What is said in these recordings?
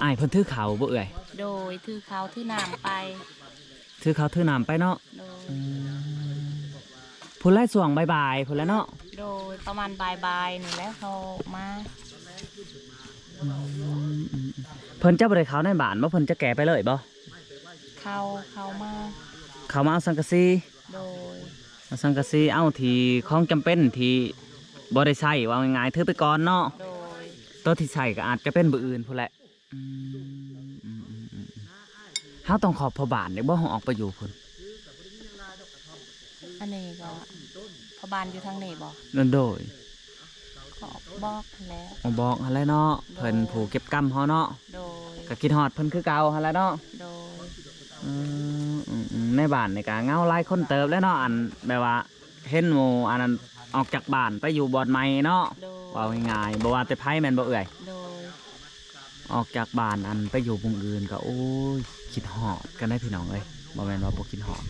อ้ายเพิ่นถือเขาบ่เอ่ยโดยถือเขาถือน้ำไปถือเขาถือน้ำไปเนาะโดยพุ่นไล่ส่วงบ่ายๆพุ่นแล้วเนาะโดยประมาณบ่ายนี่แล้วเขามาเพิ่นจะบ่ได้เขาในบ้านบ่เพิ่นจะแก่ไปเลยบ่เขามาเอาสังกะสี โดยเอาสังกะสีเอาที่ของจำเป็นที่บ่ได้ใช้ว่าง่ายๆถือไปก่อนเนาะโดยตัวที่ใช้ก็อาจจะเป็นเบอร์อื่นพุ่นแหละเฮาต้องขอบพ่อบ้านเด้บ่เฮาออกไปอยู่พุ่นอันนี้ก็พบานอยู่ทางนี้บอกนั่นโดยก็บอกแล้วบอกหั่นแหละเนาะเพิ่นผู้เก็บกรรมเฮาเนาะโดยก็คิดฮอดเพิ่นคือเก่าหั่นแหละเนาะโดยในบ้านนี่ก็เงาหลายคนเติบแล้วเนาะอันแบบว่าเห็นหมู่อันนั้นออกจากบ้านไปอยู่บ่อนใหม่เนาะว่าง่ายๆบ่ว่าแต่ไผแม่นบ่เอ่ยโดยออกจากบ้านอันไปอยู่มุมอื่นก็โอ้ยคิดฮอดกันได้พี่น้องเอ้ยบ่แม่นว่าบ่คิดฮอด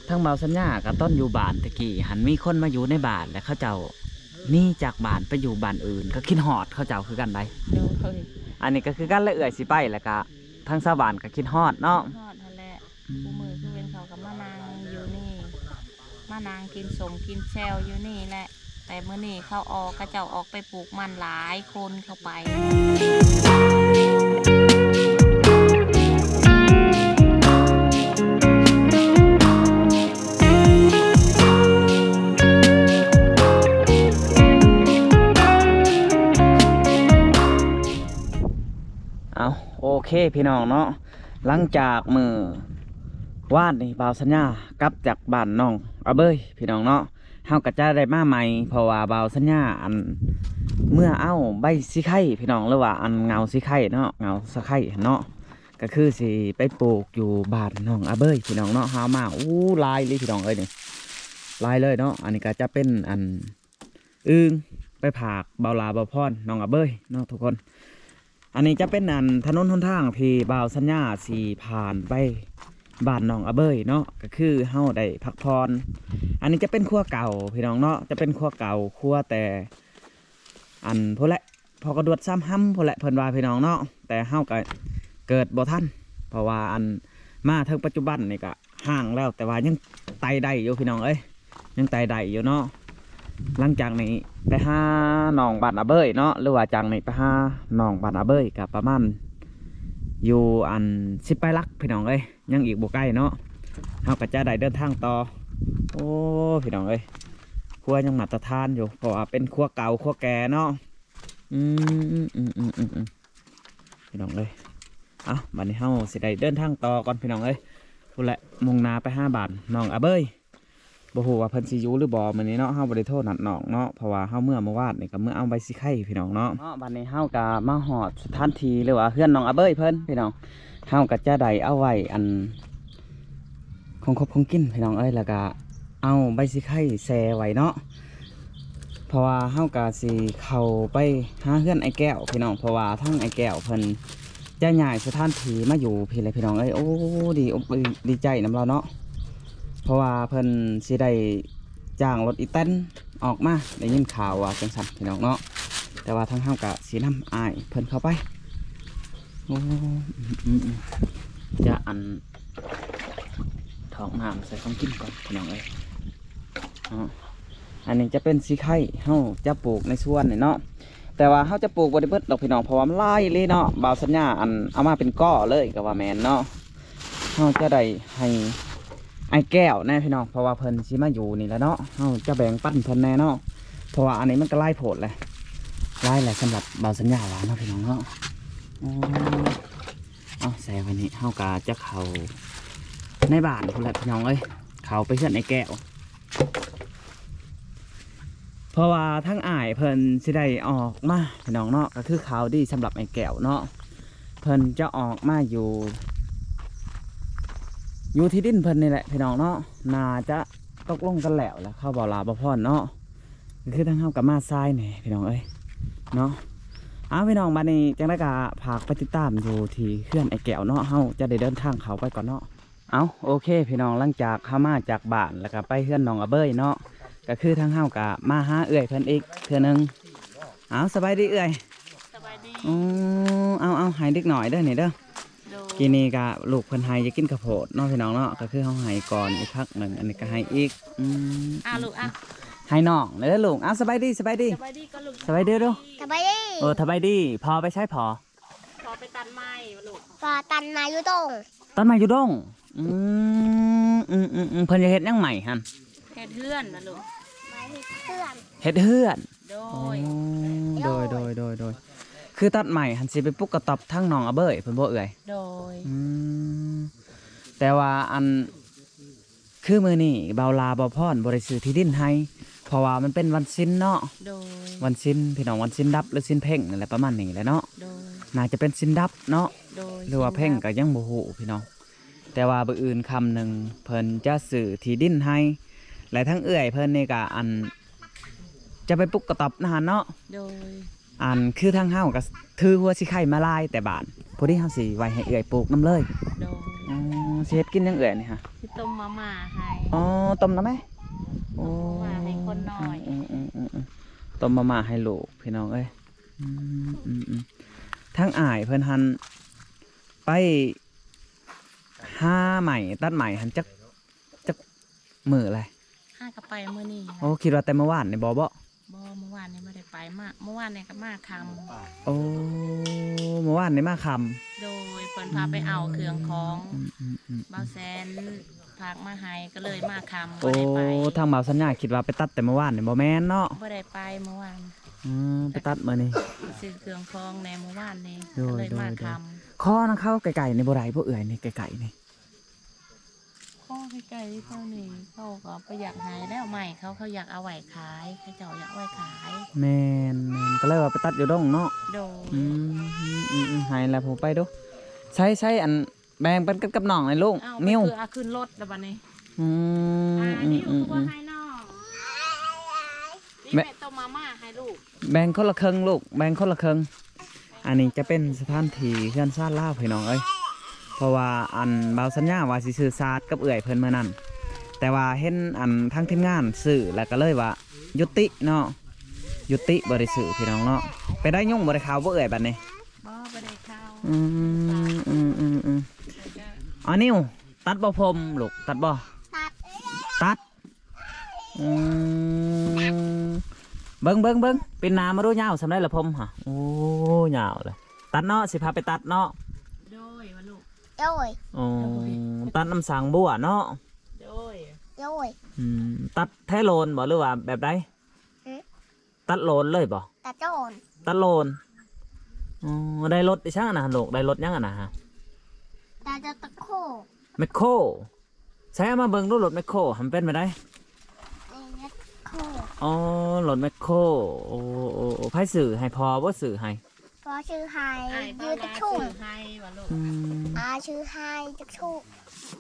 ทั้งเบาสัญญากับต้นอยู่บ้านตะกี้หันมีคนมาอยู่ในบ้านแล้วเขาเจ้านี่จากบ้านไปอยู่บ้านอื่นก็คิดฮอดเขาเจ้าคือกันได้อันนี้ก็คือกันและเอื่อยสิไปแล้วก็ทั้งชาวบ้านก็คิดฮอดเนาะฮอดนั่นแหละผู้มือคือเป็นเขากับมานางอยู่นี่มานางกินสมกินแซวอยู่นี่แหละแต่เมื่อนี่เขาออกกระเจ้าออกไปปลูกมันหลายคนเข้าไปโอเคพี่น้องเนาะหลังจากมือว่านนี่บ่าวสัญญากลับจากบ้านน้องอาเบยพี่น้องเนาะเฮาก็จะได้มาใหม่เพราะว่าบ่าวสัญญาอันเมื่อเอาใบสีไข่พี่น้องหรือว่าอันเงาสีไข่เนาะเงาสะไข่เนาะก็คือสิไปปลูกอยู่บ้านน้องอาเบยพี่น้องเนาะเฮามาลายเลยพี่น้องเอ้ยนี่ลายเลยเนาะอันนี้ก็จะเป็นอันอึ้งไปผากเบาลาเบาพรน้องอาเบยเนาะทุกคนอันนี้จะเป็นอันถนนหนทางที่บ่าวสัญญาสีผ่านไปบ้านน้องอาเบยเนาะก็คือเฮาได้พักผ่อนอันนี้จะเป็นครัวเก่าพี่น้องเนาะจะเป็นครัวเก่าครัวแต่อันพอละพอกระดวดซ้ำห้ำพอละเพิ่นว่าพี่น้องเนาะแต่เฮาก็เกิดบ่ทันเพราะว่าอันมาถึงปัจจุบันนี่ก็ห่างแล้วแต่ว่ายังไต่ได้อยู่พี่น้องเอ้ยยังไต่ได้อยู่เนาะหลังจากนี้ไปหาหนองบ้านอาเบยเนาะหรือว่าจากนี้ไปหาหนองบ้านอาเบยกับประมาณอยู่อัน10 ไปลักพี่น้องเอ้ยยังอีกบ่ใกล้เนาะเฮาก็จะได้เดินทางต่อโอ้พี่น้องเอ้ยครัวยังมาตรฐานอยู่เพราะว่าเป็นครัวเก่าครัวแก่เนาะพี่น้องเอ้ยเอาบัดนี้เฮาสิได้เดินทางต่อก่อนพี่น้องเอ้ยพูดแหละมุ่งหน้าไปหาบ้านหนองอาเบยบ่ฮู้ว่าเพิ่นสิอยู่หรือบ่มื้อนี้เนาะเฮาบ่ได้โทษนัดน้องเนาะเพราะว่าเฮาเมื่อวานนี่ก็เมื่อเอาใบสิไข่พี่น้องเนาะบัดนี้เฮาก็มาฮอดสถานที่หรือว่าเฮือนน้องอาเบยเพิ่นพี่น้องเฮาก็จะได้เอาไว้อันของครบของกินพี่น้องเอ้ยแล้วก็เอาใบสิไข่แช่ไว้เนาะเพราะว่าเฮาก็สิเข้าไปหาเฮือนไอ้แก้วพี่น้องเพราะว่าทั้งไอ้แก้วเพิ่นจะย้ายสถานที่มาอยู่พี่เลยพี่น้องเอ้ยโอ้ดีใจนำเราเนาะเพราะว่าเพิ่นสิได้จ้างรถอีแตนออกมาได้ยินข่าวว่าจังซั่นพี่น้องเนาะแต่ว่าทั้งเฮาก็สินำอ้ายเพิ่นเข้าไปโอ้จะอันท้องน้ำใส่ของกินก่อนพี่น้องเอ้ยอันนี้จะเป็นสีไข่เฮาจะปลูกในสวนนี่เนาะแต่ว่าเฮาจะปลูกบ่ได้เบิดดอกพี่น้องเพราะว่ามันหลายเลยเนาะบ่าวสัญญาอันเอามาเป็นก้อเลยก็ว่าแม่นเนาะเฮาจะได้ให้ไอ้แก้วแน่พี่น้องเพราะว่าเพิ่นสิมาอยู่นี่แหละเนาะเฮาจะแบ่งปันเพิ่นแน่เนาะเพราะว่าอันนี้มันก็ไล่โผดเลยไล่แหละสำหรับบ่าวสัญญาว่าเนาะพี่น้องเนาะเอาใส่ไว้นี่เฮากะจะเข้าในบ้านพุ่นแหละพี่น้องเอ้ยเข้าไปเฮือนไอ้แก้วเพราะว่าทั้งอ้ายเพิ่นสิได้ออกมาพี่น้องเนาะก็คือข่าวดีสำหรับไอ้แก้วเนาะเพิ่นจะออกมาอยู่ที่ดินเพิ่นนี่แหละพี่น้องเนาะน่าจะตกลงกันแล้วเข้าบ่อลาบ่พรเนาะคือทั้งเฮากับมาทรายนี่พี่น้องเอ้ยเนาะเอาพี่น้องมานี่จังได้กะผากไปติดตามอยู่ที่เฮือนไอ้แก้วเนาะเฮาจะได้เดินทางเขาไปก่อนเนาะเอาโอเคพี่น้องหลังจากเข้ามาจากบ้านแล้วก็ไปเฮือนน้องอาเบยเนาะก็คือทั้งเฮากะมาหาเอื้อยเพิ่นอีกเทื่อนึงเอาสบายดีเอื้อย สบายดีเอา ให้เด็กหน่อยเด้อนี่เด้อ โดย กินนี่ก็ลูกเพิ่นให้จะกินข้าวโพดเนาะพี่น้องเนาะก็คือเฮาให้ก่อนอีกพักหนึงอันนี้ก็ให้อีกลูกให้น้องเด้อลูกสบายดีสบายดี สบายดีก็ลูก สบายดีเด้อ สบายดี สบายดีพอไปใช้พอ พอไปตัดไม้ลูก ปลาตันนาอยู่ตรง ต้นไม้อยู่ดงเพิ่นจะเฮ็ดหยังใหม่หั่น แค่เพื่อนนะลูก มาที่เพื่อน เฮ็ดเฮือน โด โดยคือตัดใหม่หันสิไปปลุกกระตอบทั้งน้องอาเบ้ยเพิ่นบ่เอ่ย โดย แต่ว่าอันคือมื้อนี้เบาลาเบาพรบ่ได้ซื้อที่ดินให้เพราะว่ามันเป็นวันศีลเนาะ โดย วันศีลพี่น้องวันศีลดับหรือศีลเพ่งนั่นแหละประมาณนี้แหละเนาะ โดย น่าจะเป็นศีลดับเนาะ โดย หรือว่าเพ่งก็ยังบ่ฮู้พี่น้องแต่ว่ามื้ออื่นคำหนึงเพิ่นจะซื้อที่ดินให้และทั้งเอื้อยเพิ่นนี่ก็อันจะไปปลุกกระตอบนะฮะเนาะ โดย อันคือทางเฮาก็ถือหัวสิไข่มาลายแต่บานพอดีเฮาสิไว้ให้เอื้อยปลูกน้ำเลย โดย อ๋อสิเฮ็ดกินยังเอื้อยนี่ฮะ ที่ต้มมาม่าให้ อ๋อต้มน้ำไหมโอ้ มาให้คนหน่อย ต้มมาม่าให้ลูกพี่น้องเอ้ยทางอ้ายเพิ่นหันไปหาใหม่ตัดใหม่หันจักมื้ออะไร ห้ากระไปมื้อนี้ โอ้คิดว่าแต่เมื่อวานนี่บ่บ่เมื่อวานนี้ไม่ได้ไปมาเมื่อวานนี้ก็มาค โอ้เมื่อวานนี่มาค่ำ ำโดยเพิ่นพาไปเอาเครื่องของเบาแซนพากมาให้ก็เลยมาคำ โอ้ บ่ได้ไป ทางบ่าวสัญญาคิดว่าไปตัดแต่เมื่อวานนี่บ่แม่นเนาะ บ่ได้ไปเมื่อวาน ไปตัดมื้อนี้ ซื้อเครื่องของในเมื่อวานนี้ โดย ก็เลยมา โดย ค ข้อนะเข้าไก่ๆในบ่ได้บ่เอื่อยนี่ไก่ๆนี่ ำข้อใกล้ๆเท่านี้เขาก็ไปอยากหายแล้วใหม่เขาอยากเอาไว้ขายเขาเจ้าอยากไว้ขาย แม่นก็เลยว่าไปตัดอยู่ดงเนาะ โดย ให้แล้วผมไปดูใช้อันแบ่งเป็นกับน้องเลยลูก เอา นิ้ว คือเอาขึ้นรถแล้วบัดนี้ นิ้วคือว่าให้น้องนี่แม่ต้มมาม่าให้ลูก แบ่งคนละครึ่งลูกแบ่งคนละครึ่งอันนี้จะเป็นสถานที่เพื่อนซ่านลาวพี่น้องเอ้ยเพราะว่าอันบ่าวสัญญาว่าสิซื้อซาดกับเอื่อยเพิ่นเมื่อนั้นแต่ว่าเห็นอันทั้งทีมงานซื้อแล้วก็เลยว่ายุติเนาะยุติบ่ได้ซื้อพี่น้องเนาะไปได้ยุ่งบ่ได้ข่าวบ่เอื่อยบัดนี้ บ่ได้ข้าว อ๋อนิ้วตัดบ่พรมลูกตัดบ่ ตัด เบิ้งเป็นนามาดูยาวสำได้ละพรมฮะโอ้ยาวเลยตัดเนาะสิพาไปตัดเนาะ โดยว่าลูก โย้ย อ๋อตัดน้ำสางบัวเนาะ โดย โย้ย ตัดแท้โลนบ่หรือว่าแบบใดตัดโลนเลยบ่ ตัดโจน ตัดโลนอ๋อได้รถดิช่างนะลูกได้รถยังอ่ะนะฮะ ตัดจะตะโค แมคโครใช้เอามาเบิ่งดูรถแมคโครทำเป็นไปได้ นี่โค อ๋อรถแมคโครโอ้ไพ่สื่อให้พอว่าสื่อให้ พอชื่อไฮ อ้าย ยื ยื ด ด ตะ ตะ ชุ่ ชุ่ ม มให้ว่าลูก ชื่อไฮตะชุ่ม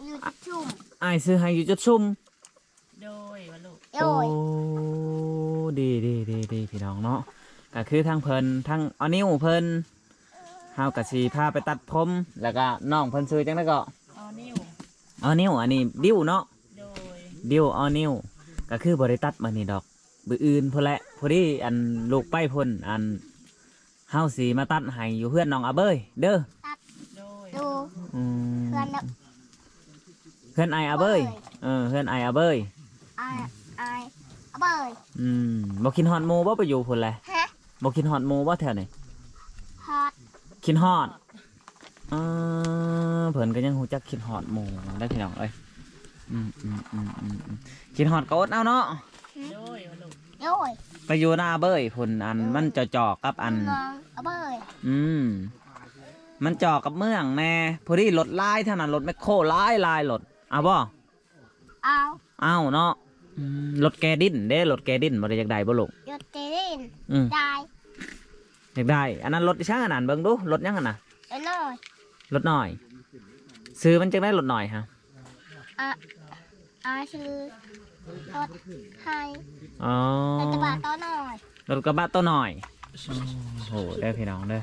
ยืดตะชุ่ม อ้ายซื้อให้อยู่จุดซุ่ม โดยว่าลูก โย้ย โอ้ดีพี่น้องเนาะก็คือทางเพิ่นทางเอานิ้วเพิ่นเฮากะสิพาไปตัดผมแล้วก็น้องเพิ่นซื้อจังได๋ก็ เอานิ้ว เอานิ้วอันนี้ดิ้วเนาะ โดย ดิ้วเอานิ้วก็คือบ่ได้ตัดมื้อนี้ดอกมื้ออื่นพุ่นแหละพอดีอันลูกไปพุ่นอันเฮาสิมาตัดให้อยู่เพื่อนน้องอาเบ้ยเด้อ โดย ดู อืม เพื่อนแบบ เพื่อนไออาเบ้ยเพื่อนไออาเบ้ย ไอเอาเบย บ่กินฮอดหมูบ่ไปอยู่พุ่นแหละ ฮะ บ่กินฮอดหมูบ่แถวนี้ ฮอต กินฮอดเพิ่นก็ยังฮู้จักกินฮอดหมูได้พี่น้องเอ้ยกินฮอดก็อดเอาเนาะ โดยว่าลูก โย้ย ไปอยู่หน้าเบ้ยพุ่นอันมันจ่อๆกับอัน มองเอาเบย มันจ่อกับเมืองแน่พอดีรถลายเท่านั้นรถแมคโครลายรถเอาบ่ เอา เอาเนาะรถแกดินเด้รถแกดินบ่ได้อยากได้บ่ลูก หยุดเตลิน ได้ อยากได้อันนั้นรถช่างอันนั้นเบิ่งดูรถยังอันน่ะ เดี๋ยวหน่อย รถหน่อย ซื้อมันจะได้รถหน่อยฮะ ชื่อรถไฮ อ๋อ รถกระบะต้อหน่อย รถกระบะตัวหน่อยโอ้โหได้อพี่น้องเด้อ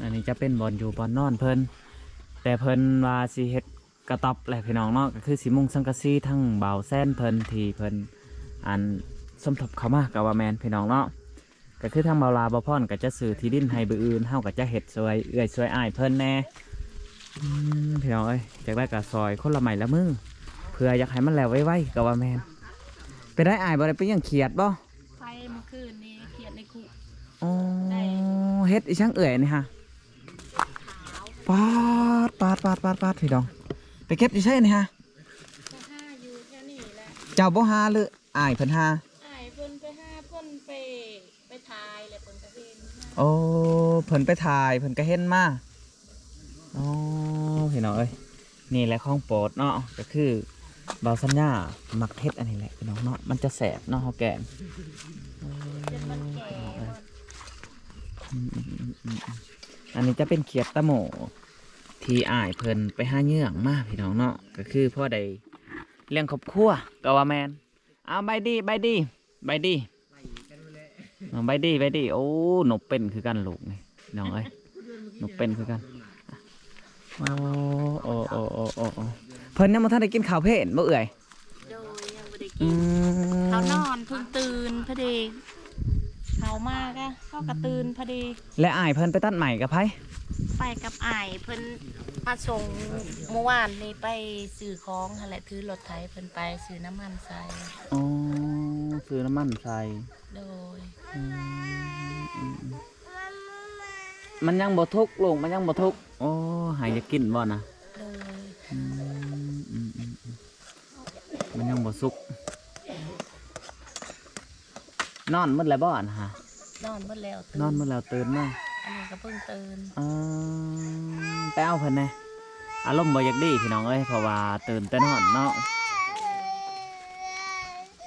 อันนี้จะเป็นบอลอยู่บอลนอนเพิ่นแต่เพิ่นว่าสิเฮ็ดกระต๊อบแหละพี่น้องเนาะก็คือสิมุงสังกะสีทั้งเบาแซนเพิ่นที่เพิ่นอันสมทบเข้ามากับว่าแมนพี่น้องเนาะก็ ก็คือทางเบาลาบ่พรก็จะซื้อที่ดินให้บืออื่นเฮาก็จะเฮ็ดซอยเอื้อยซอยอ้ายเพิ่นแน่พี่น้องเอ้ยจากได้ก็ซอยคนละไม้ละมือเพื่ออยากให้มันแล้วไวๆก็ว่าแม่นไปได้อ้ายบ่ได้ไปยังเขียดบ่ ไฟเมื่อคืนนี้เขียดในคุก อ๋อ ได้ เฮ็ดอีช่างเอื้อยนี่ฮะปาดพี่น้องไปเก็บอีใช่นี่ฮะ ก็ห้าอยู่แค่นี้แหละ เจ้าบ่หาหรืออ้ายเพิ่นหา ไอ้เพิ่นไปห้าเพิ่นไปทายเลยเพิ่นก็เห็น โอ้เพิ่นไปถ่ายเพิ่นก็เห็นมาอ๋อพี่น้องเอ้ยนี่แหละของโปรดเนาะก็คือเบาสัญญามักเฮ็ดอันนี้แหละพี่น้องเนาะมันจะแสบเนาะเฮาแกง จนมันแก่หมด อันนี้จะเป็นเขียดตะโหมที่อ้ายเพิ่นไปหาเหยื่องมาพี่น้องเนาะก็คือพ่อได้เลี้ยงครอบครัวก็ว่าแมนเอาใบดีใบดีใบดีใบดีโอ้หนกเป็นคือกันลูกนี่น้องเอ้ยหนกเป็นคือกันโอ้เพิ่นยังบ่ทันได้กินข้าวเพลนบ่เอ่ย โดยยังบ่ได้กินเขานอนเพิ่งตื่นพอดีเขามากอะเขากระตื่นพอดี และอ้ายเพิ่นไปตัดใหม่กับไผ ไปกับอ้ายเพิ่นมาส่งเมื่อวานนี้ไปซื้อของหั่นแหละถือรถไถเพิ่นไปซื้อน้ำมันใส่ อ๋อซื้อน้ำมันใส่ โดย มันยังบ่ทุกข์ลูกมันยังบ่ทุกข์โอ้หายจะกินบ่นะ โดย มันยังบ่สุกนอนหมดแล้วบ่นะฮะ นอนหมดแล้ว นอนหมดแล้วตื่นมา อันนี้ก็เพิ่งตื่น ไปเอาเพิ่นแน่อารมณ์บ่อยากดีพี่น้องเอ้ยเพราะว่าตื่นแต่นอนเนาะ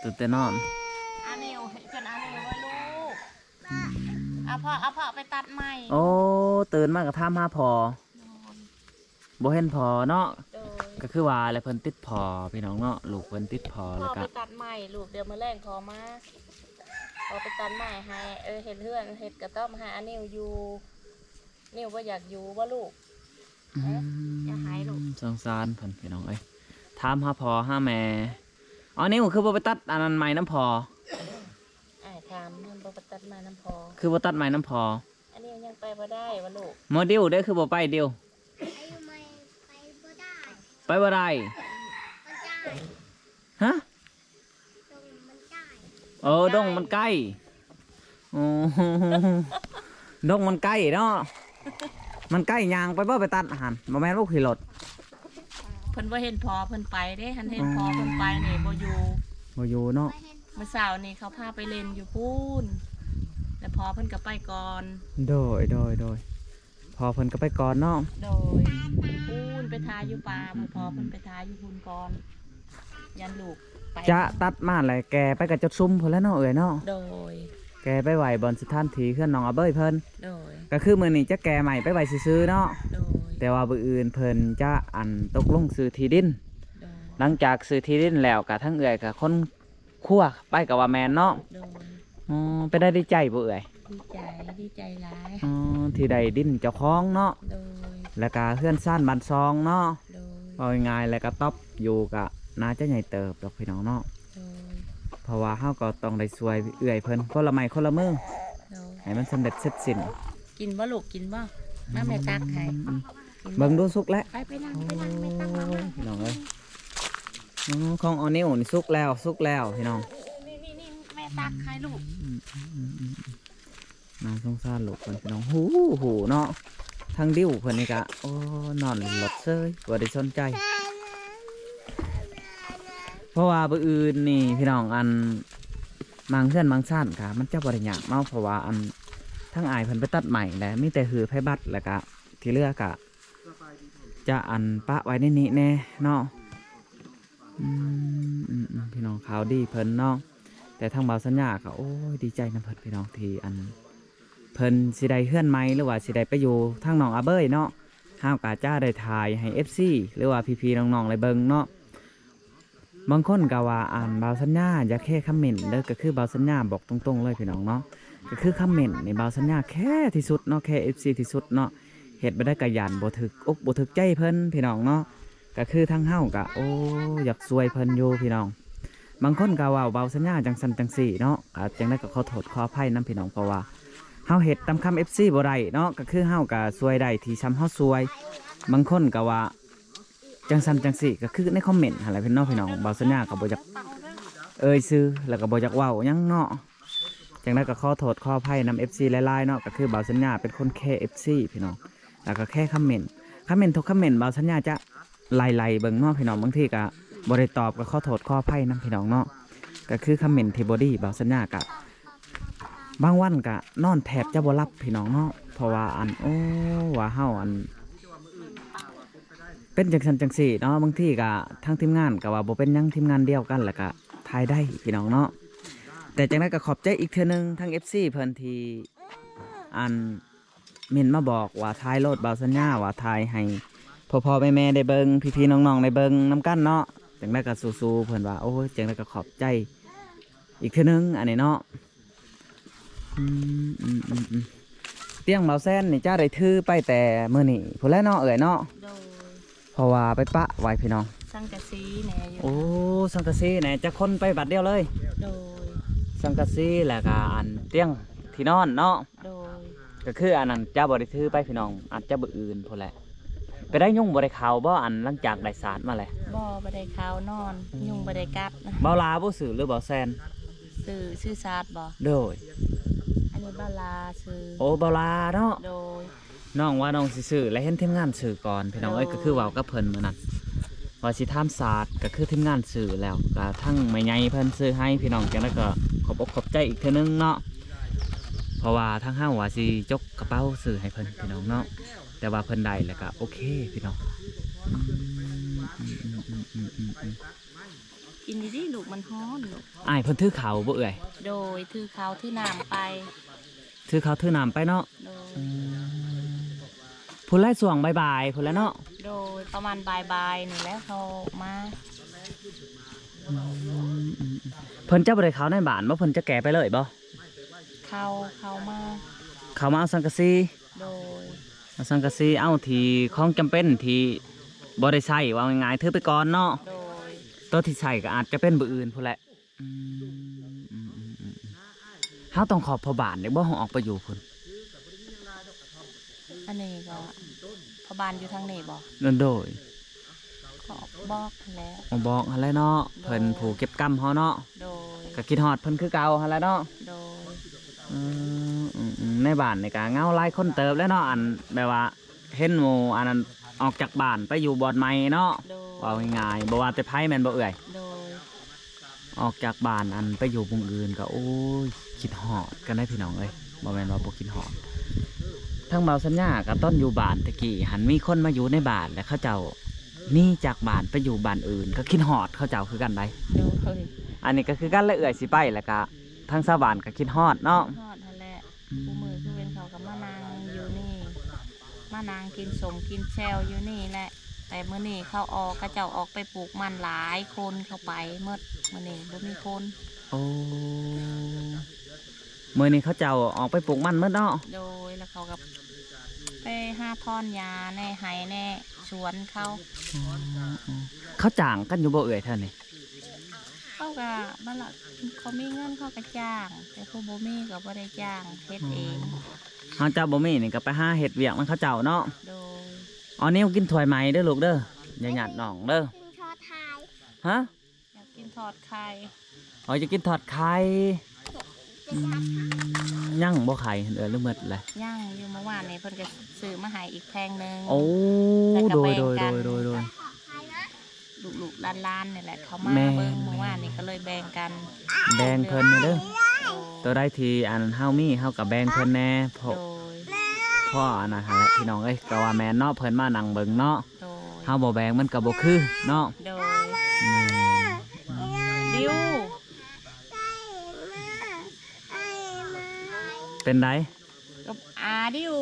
ตื่นแต่นอน อันนี้เพิ่นอันนี้ไว้ลูกเอาพ่อไปตัดไม้ โอ้ตื่นมาก็ถามหาพอบ่เห็นพอเนาะ โดย ก็คือว่าแล้วเพิ่นติดพอพี่น้องเนาะลูกเพิ่นติดพอ พ่ แล้ อ ว ไป ก็ ตัดไม้ลูกเดี๋ยวมาแรงพอมาพอไปตัดไม้ให้เห็ดเพื่อนเห็ดกระต้อมให้อันนิวอยู่นิวว่าอยากอยู่ว่าลูก อย่าหายลูก สงสารเพิ่นพี่น้องเอ้ยถามหาพอหาแม่อ๋อนี่คือบ่ไปตัดอันนั้นใหม่น้ำพอ ถามมันบอกไปตัดไม้น้ำพอ คือบ่ตัดใหม่น้ำพอ อันนี้ยังไปบ่ได้ว่าลูก โมเดลได้อคือบ่ไปเดียว ไปไม่ไปบ่ได้ ไปบ่ได้ มันได้ ฮะ ตรงมันได้ ดงมันใกล้โอ้ดงมันใกล้เนาะมันใกล้ยางไปบ่ไปตัดอาหารบ่แม่นลูกขี่รถ เพิ่นว่าเห็นพอเพิ่นไปเด้หันเห็นพอเพิ่นไปนี่บ่อยู่ บ่อยู่เนาะ ไปเห็น เมื่อเช้านี่เขาพาไปเล่นอยู่พูนแล้วพอเพิ่นก็ไปก่อน โดยพอเพิ่นก็ไปก่อนเนาะ โดยพูนไปทาอยู่ป่าพอเพิ่นไปทาอยู่พูนก่อนยันลูกไป จะตัดมาแหละแกไปกับจุดซุ่มเพิ่นแล้วเนาะเอ้ยเนาะ โดย แกไปไหวบอนสถานที่เพื่อนน้องอาเบ้ยเพิ่น โดย ก็คือมื้อนี้จะแกใหม่ไปไหวซื้อๆเนาะ โดย แต่ว่าบื้ออื่นเพิ่นจะอันตกลงซื้อที่ดิน โดย หลังจากซื้อที่ดินแล้วก็ทั้งเอื้อยกับคนคั่วไปกับว่าแมนเนาะ โดย อ๋อไปได้ดีใจบ่เอื้อย ดีใจหลาย อ๋อที่ได้ดินเจ้าของเนาะ โดย แล้วก็เพื่อนซ่านบ้านซองเนาะ โดย เอาง่ายๆแล้วก็ต๊อบอยู่กะน่าจะใหญ่เติบดอกพี่น้องเนาะ โดย เพราะว่าเฮาก็ต้องได้ช่วยเอื้อยเพิ่นคนละไม้คนละมือ โดย ให้มันสำเร็จเสร็จสิ้น กินบ่ลูกกินบ่มาแม่ตักให้กิน เบิ่งดูสุกแล้ว ไปนั่งแม่ตักมา พี่น้องเอ้ยอ๋อของออนิวนี่สุกแล้วพี่น้อง นี่แม่ตักให้ลูก น้องสงสารลูกเพิ่นพี่น้องหูเนาะทางดิ้วเพิ่นนี่กะโอ้นอนหลดเซยบ่ได้สนใจ เพราะว่าบื้ออื่นนี่พี่น้องอันบางเส้นบางสั้นค่ะมันจะบ่ได้ยากเนาะเพราะว่าอันทั้งอายเพิ่นไปตัดใหม่แหละมีแต่หือไผบัตรแล้วก็ที่เหลือกะจะอันปะไว้ในนี้แน่เนาะพี่น้องข่าวดีเพิ่นเนาะแต่ทางบ่าวสัญญาก็โอ้ยดีใจนำเพิ่นพี่น้องที่อันเพิ่นสิได้เฮือนใหม่หรือว่าสิได้ไปอยู่ทางหนองอาเบ้ยเนาะเฮาก็จะได้ถ่ายให้ FC หรือว่าพี่ๆน้องๆได้เบิ่งเนาะบางคนก็ว่าอ่านบ่าวสัญญาอย่าแค่คอมเมนต์เด้อก็คือบ่าวสัญญาบอกตรงๆเลยพี่น้องเนาะก็คือคอมเมนต์นี่บ่าวสัญญาแค่ที่สุดเนาะแค่ FC ที่สุดเนาะเฮ็ดบ่ได้ก็ย่านบ่ถึกอกบ่ถึกใจเพิ่นพี่น้องเนาะก็คือทางเฮาก็โอ้อยากช่วยเพิ่นอยู่พี่น้อง บางคนก็ว่าเบาสัญญาจังสันจังสี่เนาะก็จังได้ก็ขอโทษขออภัยนํพี่น้องเพราะว่าเฮาเฮ็ดตามคำ FC บ่ได้เนาะก็คือเฮาก็ซวยได้ที่ซ้ำเฮาซวยบางคนก็ว่าจังสันจังสี่ก็คือในคอมเมนต์หั่นแหละพี่น้องเบาสัญญาก็บ่อยากเอ่ยชื่อแล้วก็บ่อยากเว้าหยังเนาะจังได้ก็ขอโทษขออภัยนำ FC หลายๆเนาะก็คือเบาสัญญาเป็นคนแค่ FC พี่น้องแล้วก็แค่คอมเมนต์ทุกคอมเมนต์เบาสัญญาจะไล่ๆเบิ่งเนาะพี่น้องบางทีก็บ่ได้ตอบก็ขอโทษขออภัยนำพี่น้องเนาะก็คือคอมเมนต์ที่บ่ดีเบาสัญญาก็บางวันก็นอนแทบจะบ่หลับพี่น้องเนาะเพราะว่าว่าเฮาเป็นจังซั่นจังซี่เนาะบางทีก็ทางทีมงานก็ว่าบ่เป็นหยังทีมงานเดียวกันแล้วก็ถ่ายได้พี่น้องเนาะแต่จังได๋ก็ขอบใจอีกเทื่อนึงทั้ง FC เพิ่นที่เม่นมาบอกว่าถ่ายโลดเบาสัญญาว่าถ่ายให้พ่อๆแม่ๆได้เบิ่งพี่ๆน้องๆได้เบิ่งนํกันเนาะจังได๋ก็สู้ๆเพิ่นว่าโอ้ยจังได๋ก็ขอบใจอีกเทื่อนึงอันนี้เนาะเตียงเบาแซนนี่จ้าได้ถือไปแต่มื้อนี้พุ่นแหละเนาะเอ้ยเนาะโดย เพราะว่าไปปะไว้พี่น้อง สังกะสีแหน่อยู่ โอ้สังกะสีแหน่จะคนไปบัดเดียวเลย โดย สังกะสีแล้วก็เตียงที่นอนเนาะ โดย ก็คืออันนั้นจ้าบ่ได้ถือไปพี่น้องอาจจะบ่อื่นพุ่นแหละไปได้ยุ่งบ่ได้ข่าวบ่หลังจากได้สารมาแหละ บ่ได้ขาวนอนยุงบ่ได้กลับ เบาลาบ่สื่อหรือเบาแซน ซื้อซาดบ่ โดย อันนี้บาลาซื้อ โอ้เบาลาเนาะ โดย น้องว่าน้องสิซื้อและเห็นทีมงานสื่อก่อนพี่น้องเอ้ยก็คือเว้ากับเพิ่นมื้อนั้นว่าสิถามศาสตร์ก็คือทีมงานสื่อแล้วก็ทั้งแม่ใหญ่เพิ่นซื้อให้พี่น้องจังได๋ก็ขอบอกขอบใจอีกเทื่อนึงเนาะเพราะว่าทั้งเฮาว่าสิจกกระเป๋าซื้อให้เพิ่นพี่น้องเนาะแต่ว่าเพิ่นได้แล้วก็โอเคพี่น้อง กินดีๆลูกมันฮ้อนลูก อ้ายเพิ่นถือข้าวบ่เอ่ย โดยถือข้าวถือน้ำไป ถือข้าวถือน้ำไปเนาะ โดย พุ่นไล่สวงบ่ายๆพุ่นแล้วเนาะ โดยประมาณบ่ายๆนี่แล้วเขามา เพิ่นจะบ่ได้ข้าวในบ้านบ่เพิ่นจะแก่ไปเลยบ่ เขามา ข้าวมาเอาสังกะสี โดย เอาสังกะสีเอาที่ของจำเป็นที่บ่ได้ใช้ว่าง่ายๆถือไปก่อนเนาะ โดย ตัวที่ใช้ก็อาจจะเป็นเบอร์อื่นพุ่นแหละเฮาต้องขอบพ่อบ้านเด้บ่เฮาออกไปอยู่พุ่น อันนี้ก็พอบานอยู่ทางนี้บ่ นั่นโดย ก็บอกแล้ว มาบอกหั่นแหละเนาะเพิ่นผู้เก็บกรรมเฮาเนาะ โดย ก็คิดฮอดเพิ่นคือเก่าหั่นแหละเนาะ โดย ในบ้านนี่ก็เงาหลายคนเติบแล้วเนาะแบบว่าเห็นหมู่อันนั้นออกจากบ้านไปอยู่บ่อนใหม่เนาะ โดย ว่าง่ายๆบ่ว่าแต่ไผแม่นบ่เอ่ย โดย ออกจากบ้านไปอยู่บุงอื่นก็โอ้ยคิดฮอดกันได้พี่น้องเอ้ยบ่แม่นว่าบ่คิดฮอดทั้งเบาสัญญาก็ต้นอยู่บ้านตะกี้หันมีคนมาอยู่ในบ้านแล้วเขาเจ้านี่จากบ้านไปอยู่บ้านอื่น ก็คิดฮอดเขาเจ้าคือกันได้ โดย อันนี้ก็คือกันและเอ่ยสิไปแล้วก็ทั้งชาวบ้านก็คิดฮอดเนาะ ทอดนั่นแหละผู้มือคือเป็นเขากับมานางอยู่นี่มานางกินสมกินแซวอยู่นี่แหละ แต่เมื่อนี่เขาออกกระเจ้าออกไปปลูกมันหลายคนเข้าไปเมื่อนี่บ่มีคน โอ้มื้อนี้เขาเจ้าออกไปปลูกมันเมื่อเนาะ โดยแล้วเขากับไปหาท่อนยาแน่ไห้แน่สวนเขา เขาจ้างกันอยู่บ่เอ่ยเท่านี้ เขาก็บ้านละเขามีเงินเขาก็จ้าง แต่ผู้บ่มีก็บ่ได้จ้างเฮ็ดเอง เขาเจ้าบ่มีนี่ก็ไปหาเห็ดเวียกมันเขาเจ้าเนาะ โดย อ๋อนี่กินถ้วยไหมเด้อลูกเด้ออย่าหยาดหนองเด้อ กินชอไทย ฮะ อยากกินทอดไข่ อ๋อจะกินทอดไข่ย่างบ่ไข่เออหรือหมดเลย ย่างอยู่เมื่อวานนี้เพิ่นก็ซื้อมาให้อีกแพงหนึง โอ้ แล้วก็ โด แบ่ ย ง โดย กั โด น ยโดยโดย ไทยนะ ลูกๆล้านๆนี่แหละเขามา แม่ เบิ่งเมื่อวานนี้ก็เลยแบ่งกัน แบ่งเพิ่นเด้อ โด ตัวได้ทีอันเฮามีเฮากับแบ่งเพิ่นแน่เพราะ ย พ่ออันนั้นหั่นแหละพี่น้องเอ้ยก็ว่าแม่นเนาะเพิ่นมานั่งเบิ่งเนาะ โดย เฮาบ่แบ่งมันก็บ่คือเนาะ โดย แม่น ดิว เป็นได กับดิว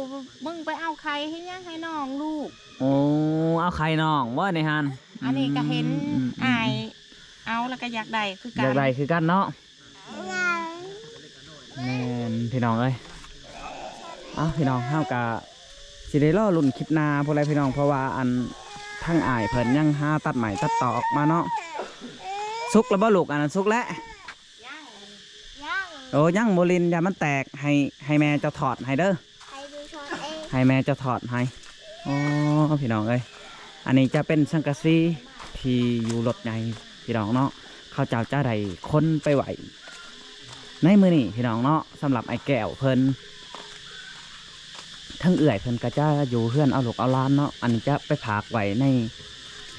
มึงไปเอาไข่ให้ยังให้น้องลูก โอ้เอาไข่น้องว่าในฮัน อันนี้ก็เห็นอายเอาแล้วก็อยากได้คือกั อน ยากได้คือกันเนาะแม่นพี่น้องเอ้ยพี่น้องเฮากะสิได้รอลุ้นคลิปหน้าพวกไรพี่น้องเพราะว่าอันทั้งอายเพิ่นยังหาตัดใหม่ตัดต่อออกมาเนาะ สุกแล้วบ่ลูกอันนั้นสุกแล้ว ย่าง โอ้ยังโมลินอย่ามันแตกให้แม่เจะถอดให้เด้อ ใครดูช้อนเอง ให้แม่เจะถอดให้โอ้พี่น้องเอ้ยอันนี้จะเป็นสังกะสีที่อยู่รถใหญ่พี่น้องเนาะเขาเจ้าจะได้คนไปไหวในมือนี่พี่น้องเนาะสำหรับไอ้แก้วเพิ่นทั้งเอื่อยเพิ่นก็จะอยู่เพื่อนเอาลูกเอาหล้านเนาะอันนี้จะไปผากไว้ใน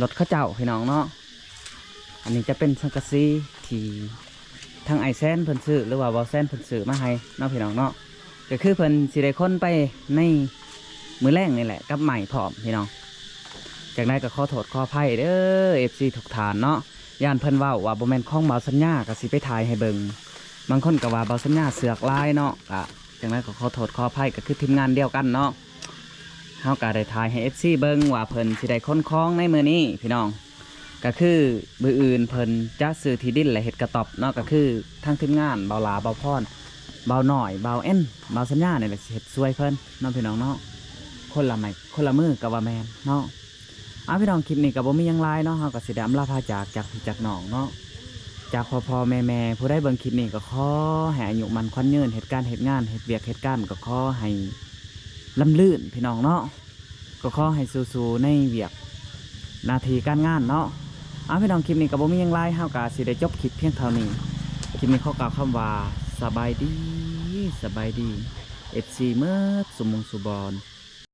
รถเขาเจ้าพี่น้องเนาะอันนี้จะเป็นสังกะสีที่ทั้งไอแซนเพิ่นซื้อหรือว่าบอแซนเพิ่นซื้อมาให้เนาะพี่น้องเนาะก็คือเพิ่นสิได้คนไปในมือแรงนี่แหละกับใหม่พร้อมพี่น้องจากนั้นก็ขอโทษขออภัยเด้อ FC ทุกฐานเนาะย่านเพิ่นเว้าว่าบ่แม่นของเบาสัญญาก็สิไปถ่ายให้เบิ่งบางคนก็ว่าเบาสัญญาเสือกลายเนาะก็จากนั้นก็ขอโทษขออภัยก็คือทีมงานเดียวกันเนาะเฮาก็ได้ถ่ายให้ FC เบิ่งว่าเพิ่นสิได้คนคล้องในมื้อนี้พี่น้องก็คือมื้ออื่นเพิ่นจะซื้อที่ดินและเฮ็ดกระต๊อบเนาะก็คือทั้งทีมงานเบาหลาเบาพรเบาหน่อยเบาเอ็นเบาสัญญาเนี่ยแหละสิเฮ็ดช่วยเพิ่นเนาะพี่น้องเนาะคนละไม้คนละมือกับว่าแมนเนาะพี่น้องคลิปนี้ก็บ่มีหยังหลายเนาะเฮาก็สิได้อำลาพาจากพี่จากน้องเนาะจากพ่อแม่ผู้ได้เบิ่งคลิปนี้ก็ขอให้อายุมันขวัญยืนเหตุการณ์เหตุงานเหตุเวียกเหตุการณ์ก็ขอให้ลำลื่นพี่น้องเนาะก็ขอให้สู้ๆในเวียกหน้าที่การงานเนาะพี่น้องคลิปนี้ก็บ่มีหยังหลายเฮาก็สิได้จบคลิปเพียงเท่านี้คลิปนี้ขอกล่าวคำว่าสบายดี FC เมื่อสุมงสุบอน